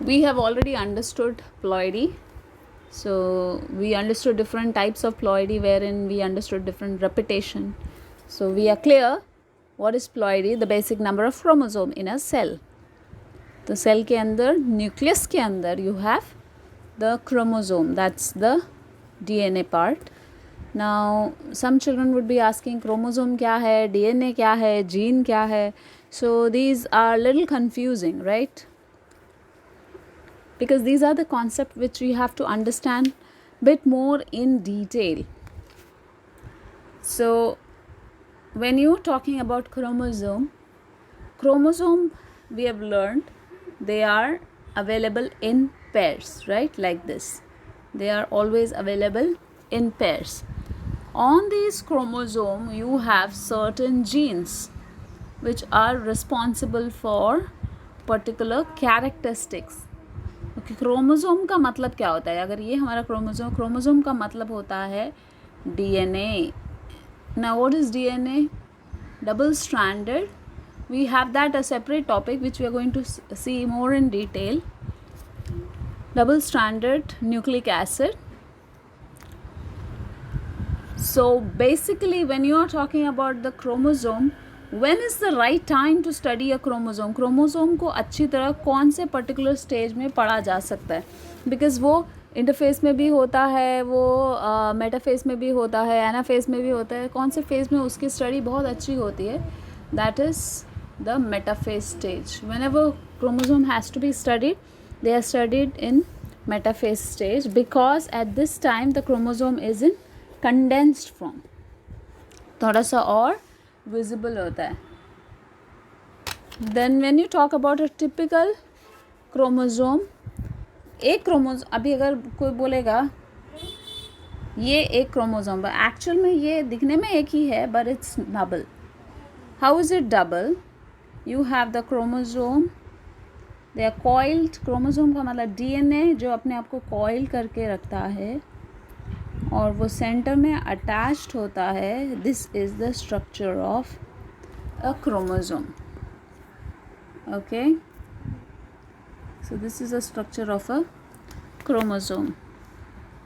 We have already understood ploidy. So we understood different types of ploidy, wherein we understood different repetition. So we are clear what is ploidy, the basic number of chromosome in a cell. तो cell के अंदर, nucleus के अंदर you have the chromosome, that's the DNA part. Now some children would be asking chromosome क्या है, DNA क्या है, gene क्या है. So these are little confusing, right? Because these are the concepts which we have to understand bit more in detail. So when you're talking about chromosome we have learned they are available in pairs, right? Like this, they are always available in pairs. On these chromosome you have certain genes which are responsible for particular characteristics. Okay, chromosome का मतलब क्या होता है? अगर ये हमारा chromosome का मतलब होता है DNA. Now what is DNA? Double stranded. We have that a separate topic which we are going to see more in detail. Double stranded nucleic acid. So basically when you are talking about the chromosome, when is the right time to study a chromosome? Chromosome को अच्छी तरह कौन से particular stage में पढ़ा जा सकता है? बिकॉज वो इंटरफेस में भी होता है, वो मेटाफेस में भी होता है, एनाफेस में भी होता है. कौन से फेज में उसकी स्टडी बहुत अच्छी होती है? That is the metaphase stage. Whenever chromosome has to be studied, they are studied in metaphase stage because at this time the chromosome is in condensed form, थोड़ा सा और visible होता है. Then when you talk about a typical chromosome, एक chromosome, अभी अगर कोई बोलेगा ये एक क्रोमोसोम, एक्चुअल में ये दिखने में एक ही है, but it's double. How is it double? You have the chromosome, they are coiled. Chromosome का मतलब DNA जो अपने आप को कॉइल करके रखता है और वो सेंटर में अटैच्ड होता है. This is the structure of a chromosome. Okay, so this is the structure of a chromosome.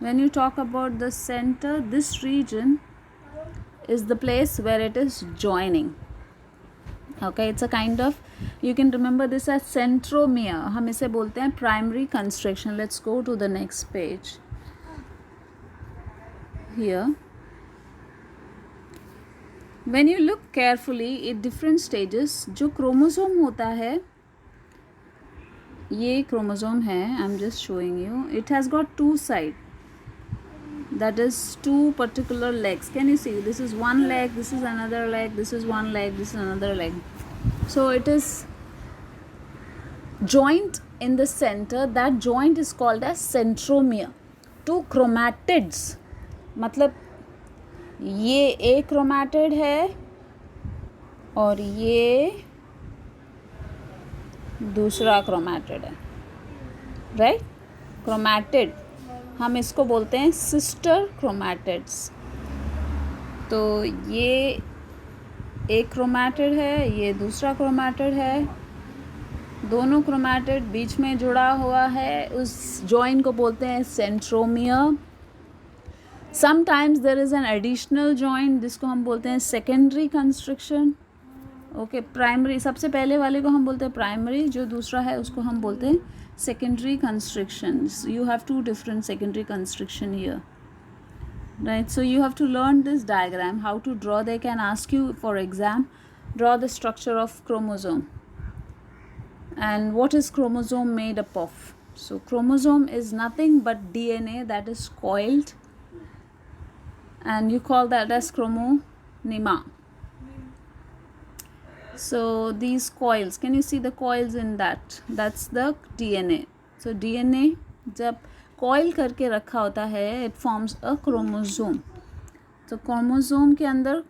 When you talk about the center, this region is the place where it is joining. Okay, it's a kind of, you can remember this as centromere. हम इसे बोलते हैं primary constriction. Let's go to the next page. Here, when you look carefully at different stages, जो chromosome होता है, ये chromosome है, I am just showing you. It has got two side, that is two particular legs. Can you see? This is one leg, this is another leg, this is one leg, this is another leg. So it is joint in the center. That joint is called as centromere. Two chromatids, मतलब ये एक chromatid है और ये दूसरा chromatid है, right? Chromatid हम इसको बोलते हैं सिस्टर क्रोमैटिड्स. तो ये एक क्रोमैटिड है, ये दूसरा क्रोमैटिड है, दोनों क्रोमैटिड बीच में जुड़ा हुआ है, उस जॉइंट को बोलते हैं centromere. Sometimes there is an additional joint जिसको हम बोलते हैं सेकेंडरी कंस्ट्रक्शन. ओके, प्राइमरी, सबसे पहले वाले को हम बोलते हैं प्राइमरी, जो दूसरा है उसको हम बोलते हैं secondary constrictions. You have two different secondary constriction here, right? So you have to learn this diagram, how to draw. They can ask you for exam, draw the structure of chromosome and what is chromosome made up of. So chromosome is nothing but DNA that is coiled and you call that as chromonema. So these coils, can you see the coils in that? That's the DNA. So DNA जब coil करके रखा होता है, it forms a chromosome. तो chromosome के अंदर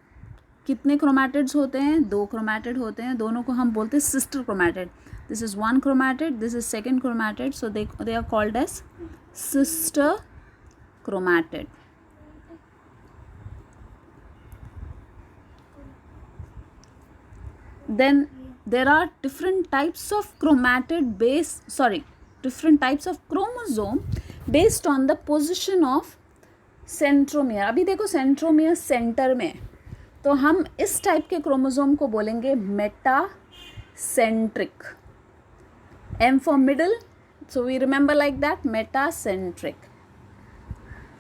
कितने chromatids होते हैं? दो क्रोमैटिड होते हैं, दोनों को हम बोलते हैं sister chromatid. This is one chromatid, this is second chromatid. So they are called as sister chromatid. Then there are different types of chromatid base, different types of chromosome based on the position of centromere. अभी देखो centromere centre में, तो हम इस type के chromosome को बोलेंगे metacentric. M for middle, so we remember like that, metacentric.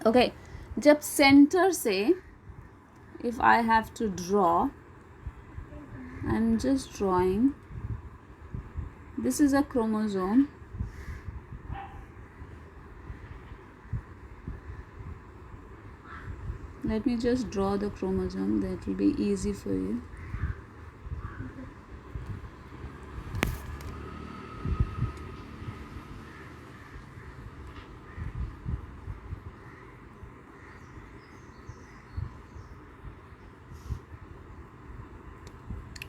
Okay, जब सेंटर से, if I have to draw, I'm just drawing, this is a chromosome. Let me just draw the chromosome, that will be easy for you.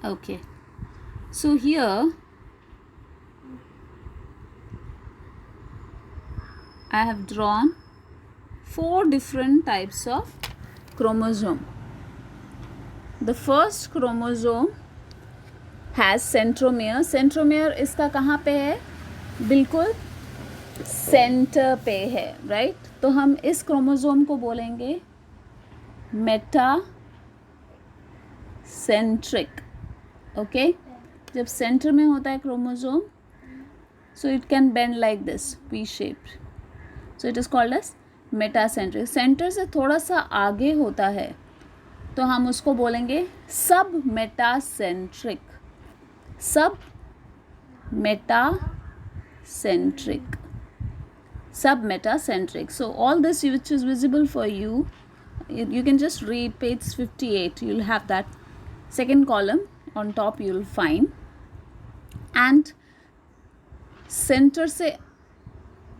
Okay, so here I have drawn 4 different types of chromosome. The first chromosome has centromere. Centromere इसका कहाँ पे है? बिल्कुल centre पे है, right? तो हम इस क्रोमोसोम को बोलेंगे मेटासेंट्रिक. ओके, जब सेंटर में होता है chromosome, so it can bend like this, V shaped, so it is called as metacentric. Centre से थोड़ा सा आगे होता है तो हम उसको बोलेंगे सब मेटासेंट्रिक. सब मेटासेंट्रिक, सब metacentric. So all this which is visible for you, you can just read page 58. You'll have that second column on top, you'll find. And centre से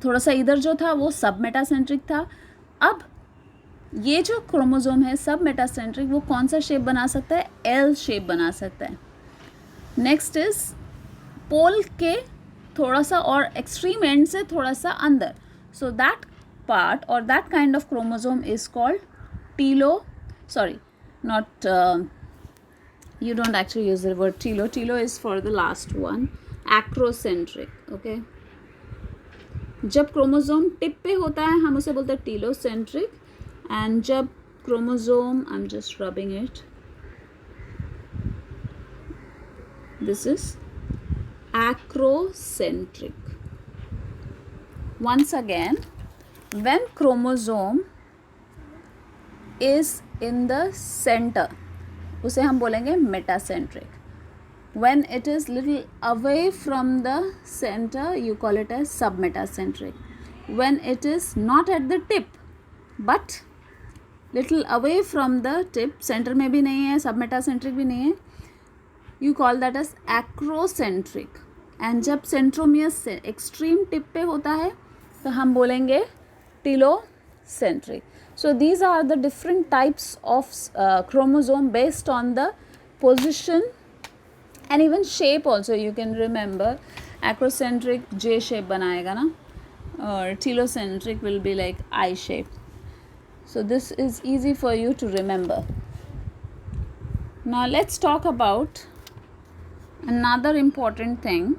थोड़ा सा इधर जो था वो सब मेटासेंट्रिक था. अब ये जो क्रोमोसोम है सब मेटासेंट्रिक, वो कौन सा शेप बना सकता है? एल शेप बना सकता है. नेक्स्ट इज पोल के थोड़ा सा और एक्सट्रीम एंड से थोड़ा सा अंदर. सो दैट पार्ट और that kind of chromosome is called telo. Sorry, not, you don't actually use the word telo. Telo is for the last one. Acrocentric. Okay, जब क्रोमोसोम टिप पे होता है हम उसे बोलते हैं टीलोसेंट्रिक. एंड जब chromosome, I am just rubbing it, this is acrocentric. Once again, when chromosome is in the center, उसे हम बोलेंगे metacentric. When it is little away from the center, you call it as submetacentric. When it is not at the tip but little away from the tip, center में भी नहीं है, submetacentric भी नहीं है, you call that as acrocentric. And जब centromere से extreme tip पे होता है तो हम बोलेंगे telocentric. So these are the different types of chromosome based on the position and even shape also. You can remember acrocentric J shape बनाएगा ना, और telocentric will be like I shape. So this is easy for you to remember. Now let's talk about another important thing.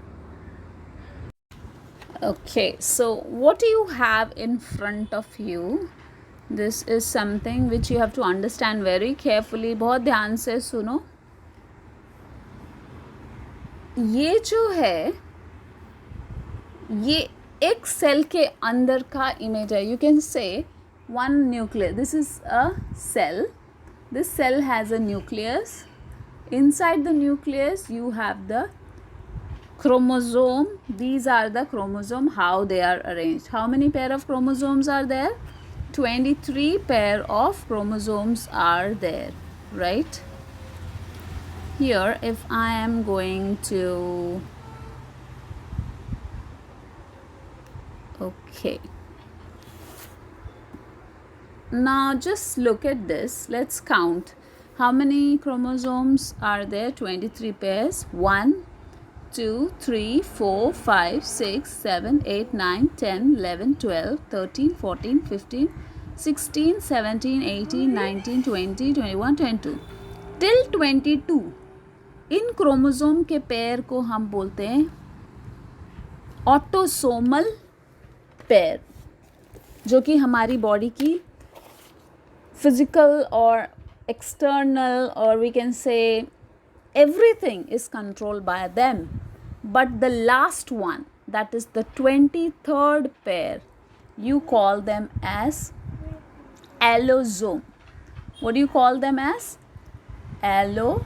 Okay, so what do you have in front of you? This is something which you have to understand very carefully. बहुत ध्यान से सुनो. ये जो है ये एक cell के अंदर का इमेज है. You can say one nucleus. This is a cell. This cell has a nucleus. Inside the nucleus you have the chromosome. These are the chromosome, how they are arranged. How many pair of chromosomes are there? 23 pair of chromosomes are there, right? Here if I am going to, okay, now just look at this. Let's count. How many chromosomes are there? 23 pairs. 1, 2, 3, 4, 5, 6, 7, 8, 9, 10, 11, 12, 13, 14, 15, 16, 17, 18, 19, 20, 21, 22. Till 22. In chromosome के pair को हम बोलते हैं autosomal pair, जो कि हमारी body की physical और एक्सटर्नल और we can say everything is controlled by them. But the last one, that is the 23rd pair, you call them as allosome. What do you call them as? Allosomes.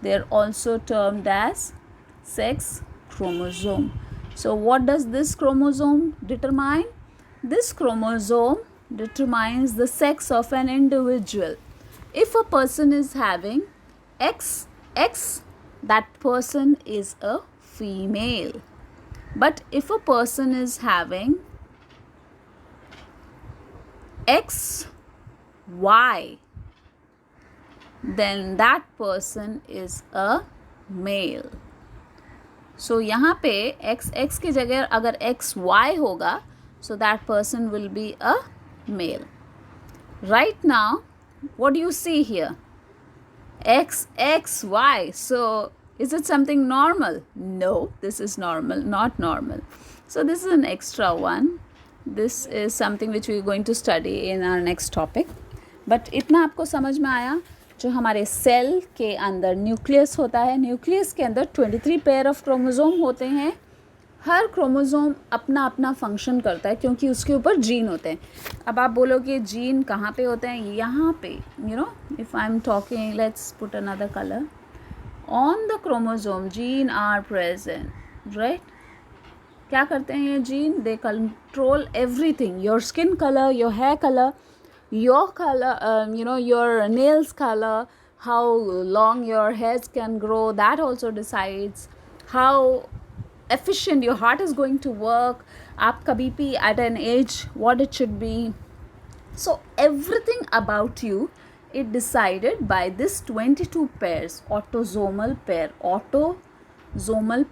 They are also termed as sex chromosome. So what does this chromosome determine? This chromosome determines the sex of an individual. If a person is having XX, that person is a female. But if a person is having XY, then that person is a male. So यहाँ पे XX की जगह अगर XY होगा, so that person will be a male. Right now, what do you see here? XXY. So is it something normal? No, this is normal, not normal. So this is an extra one. This is something which we are going to study in our next topic. But इतना आपको समझ में आया, जो हमारे cell के अंदर nucleus होता है, न्यूक्लियस के अंदर 23 पेयर ऑफ क्रोमोसोम होते हैं. हर क्रोमोसोम अपना अपना फंक्शन करता है क्योंकि उसके ऊपर जीन होते हैं. अब आप बोलोगे जीन कहाँ पे होते हैं? यहाँ पे, you know, if I am talking, let's put another colour. On the chromosome gene are present, right? क्या करते हैं ये gene? They control everything, your skin colour, your hair colour, your color, your nails color, how long your hairs can grow, that also decides how efficient your heart is going to work, aapka BP at an age, what it should be. So everything about you is decided by this 22 pairs, autosomal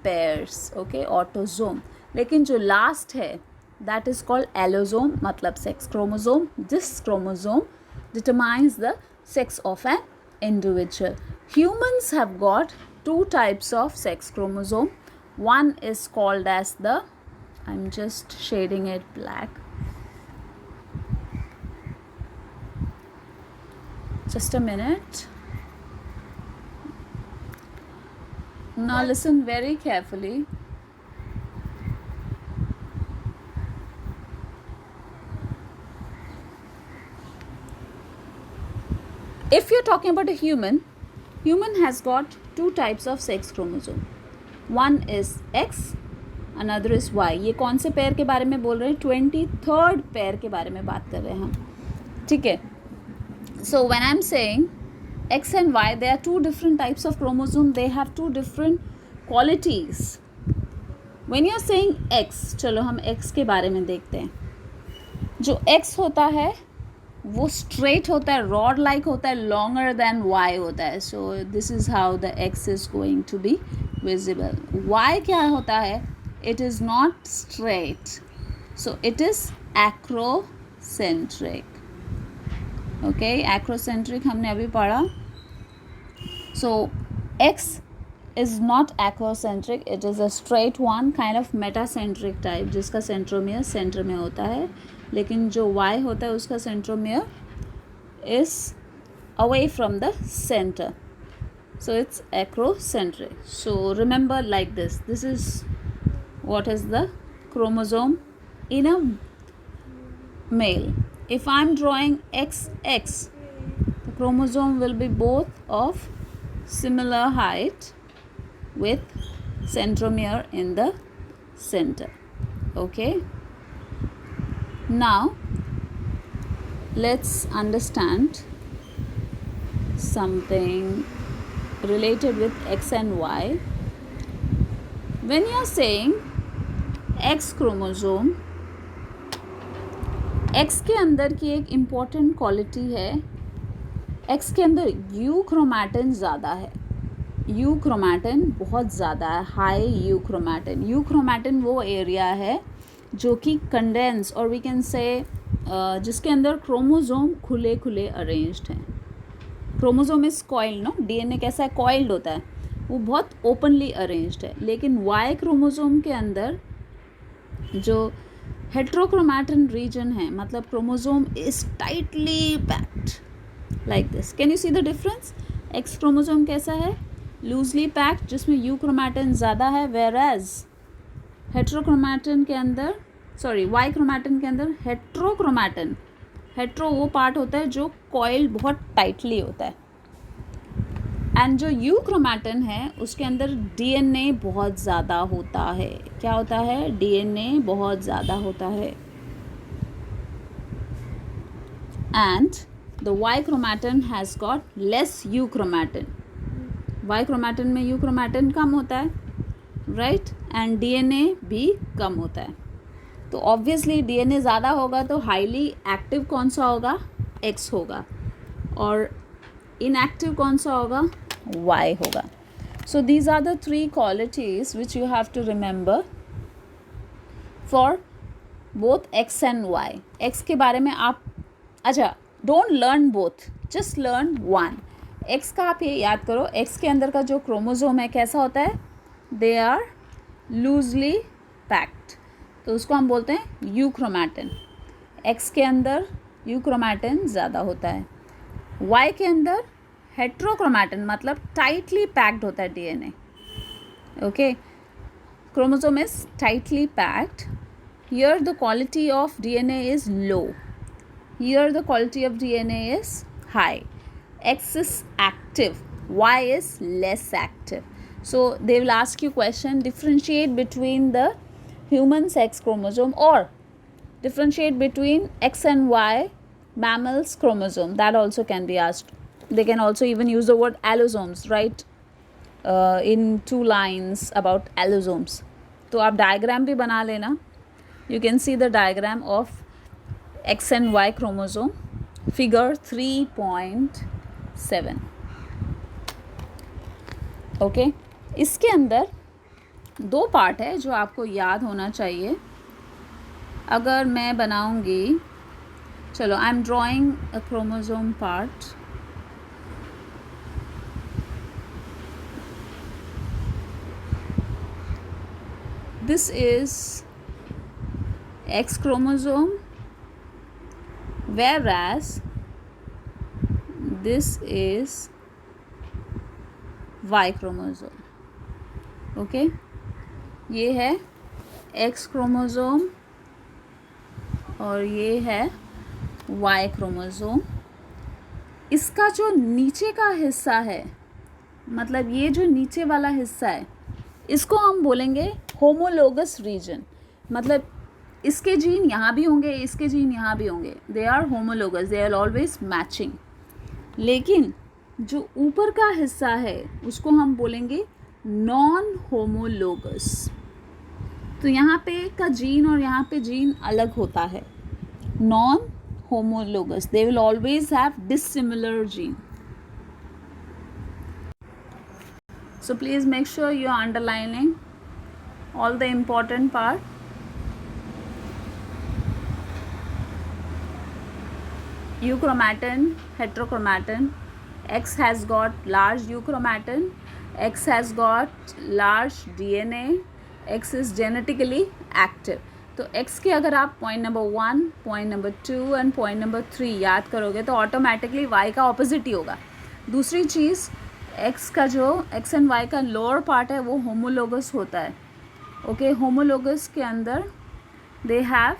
pairs, okay, autosome. लेकिन जो last है, that is called allosome, मतलब sex chromosome. This chromosome determines the sex of an individual. Humans have got 2 types of sex chromosome. One is called as the, I'm just shading it black. Just a minute. Now listen very carefully. If you're talking about a human has got 2 types of sex chromosome. One is X, another is Y. ये कौन से pair के बारे में बोल रहे हैं? 23rd pair के बारे में बात कर रहे हैं हम, ठीक है? So when I'm saying X and Y, they are 2 different types of chromosome. They have 2 different qualities. When you're saying X, चलो हम X के बारे में देखते हैं. जो X होता है वो स्ट्रेट होता है, रॉड लाइक होता है, लॉन्गर देन वाई होता है. So this is how the X is going to be visible. Y क्या होता है? It is not straight, so it is acrocentric. Okay, acrocentric हमने अभी पढ़ा. So X is not acrocentric, it is a straight one, kind of metacentric type, जिसका centromere centre में होता है. लेकिन जो y होता है उसका centromere is away from the centre, so it's acrocentric. So remember like this is what is the chromosome in a male. If I am drawing XX, the chromosome will be both of similar height with centromere in the center. Okay, now let's understand something related with X and Y. When you are saying X chromosome, X के अंदर की एक important quality है, X के अंदर you chromatin ज़्यादा है. You chromatin बहुत ज़्यादा है, high you chromatin. You chromatin वो एरिया है जो कि कंडेंस और वी कैन से जिसके अंदर क्रोमोजोम खुले खुले अरेंज्ड हैं. Chromosome is coiled, no? DNA कैसा है? कॉइल्ड होता है. वो बहुत ओपनली अरेंज्ड है। लेकिन वाई क्रोमोसोम के अंदर जो हेट्रोक्रोमैटिन रीजन है, मतलब chromosome is tightly packed like this. Can you see the difference? X chromosome कैसा है? लूजली पैक्ड, जिसमें यू क्रोमैटिन ज़्यादा है, वेर एज हेट्रोक्रोमैटिन के अंदर, सॉरी वाई क्रोमैटिन के अंदर हेट्रोक्रोमैटिन, हेट्रो वो पार्ट होता है जो कॉइल बहुत टाइटली होता है, एंड जो यू क्रोमैटिन है उसके अंदर डीएनए बहुत ज़्यादा होता है। क्या होता है? डीएनए बहुत ज़्यादा होता है। And the Y chromatin has got less euchromatin. Y chromatin में यू क्रोमैटिन कम होता है, राइट, एंड डीएनए भी कम होता है। तो ऑब्वियसली डीएनए ज़्यादा होगा तो हाईली एक्टिव कौन सा होगा? एक्स होगा, और इनएक्टिव कौन सा होगा? वाई होगा। So these are the 3 qualities which you have to remember for both X and Y. X के बारे में आप, अच्छा, don't learn both, just learn one. X का आप ये याद करो, एक्स के अंदर का जो क्रोमोसोम है कैसा होता है? दे आर लूजली पैक्ड, तो उसको हम बोलते हैं यू क्रोमैटिन। एक्स के अंदर यू क्रोमैटिन ज़्यादा होता है। वाई के अंदर हेट्रोक्रोमैटिन, मतलब टाइटली पैक्ड होता है DNA. Okay, chromosome is tightly packed. Here the quality of DNA is low, here the quality of DNA is high. X is active, Y is less active. So they will ask you question, differentiate between the human sex chromosome, or differentiate between X and Y mammals chromosome. That also can be asked. They can also even use the word allosomes, right? In 2 lines about allosomes. तो आप diagram भी बना लेना. You can see the diagram of X and Y chromosome, figure 3.7. Okay, इसके अंदर 2 part है जो आपको याद होना चाहिए। अगर मैं बनाऊंगी, चलो, I am drawing a chromosome part. This is x chromosome, whereas this is Y chromosome. Okay, ये है X क्रोमोसोम और ये है Y क्रोमोसोम। इसका जो नीचे का हिस्सा है, मतलब ये जो नीचे वाला हिस्सा है, इसको हम बोलेंगे होमोलोगस रीजन। मतलब इसके जीन यहाँ भी होंगे, इसके जीन यहाँ भी होंगे, they are homologous, they are always matching. लेकिन जो ऊपर का हिस्सा है उसको हम बोलेंगे नॉन होमोलोगस। तो यहाँ पे का जीन और यहाँ पे जीन अलग होता है, non homologous, they will always have dissimilar gene. So please make sure you are underlining all the important part. Euchromatin, heterochromatin. X has got large euchromatin, X has got large DNA, X is genetically active. तो X के अगर आप point number 1, point number 2 and point number 3 याद करोगे तो automatically Y का opposite ही होगा। दूसरी चीज़, X का जो X एंड Y का लोअर पार्ट है वो होमोलोगस होता है। ओके, होमोलोगस के अंदर they have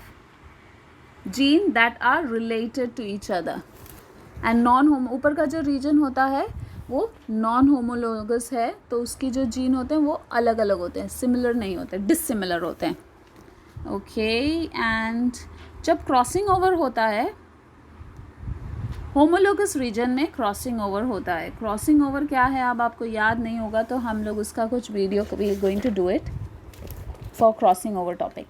gene that are related to each other, and non homo, ऊपर का जो रीजन होता है वो नॉन होमोलोगस है, तो उसकी जो जीन होते हैं वो अलग अलग होते हैं, सिमिलर नहीं होते, डिसिमिलर होते हैं। ओके, एंड जब क्रॉसिंग ओवर होता है, होमोलोगस रीजन में क्रॉसिंग ओवर होता है। क्रॉसिंग ओवर क्या है, अब आपको याद नहीं होगा तो हम लोग उसका कुछ video, we are going to do it for crossing over topic.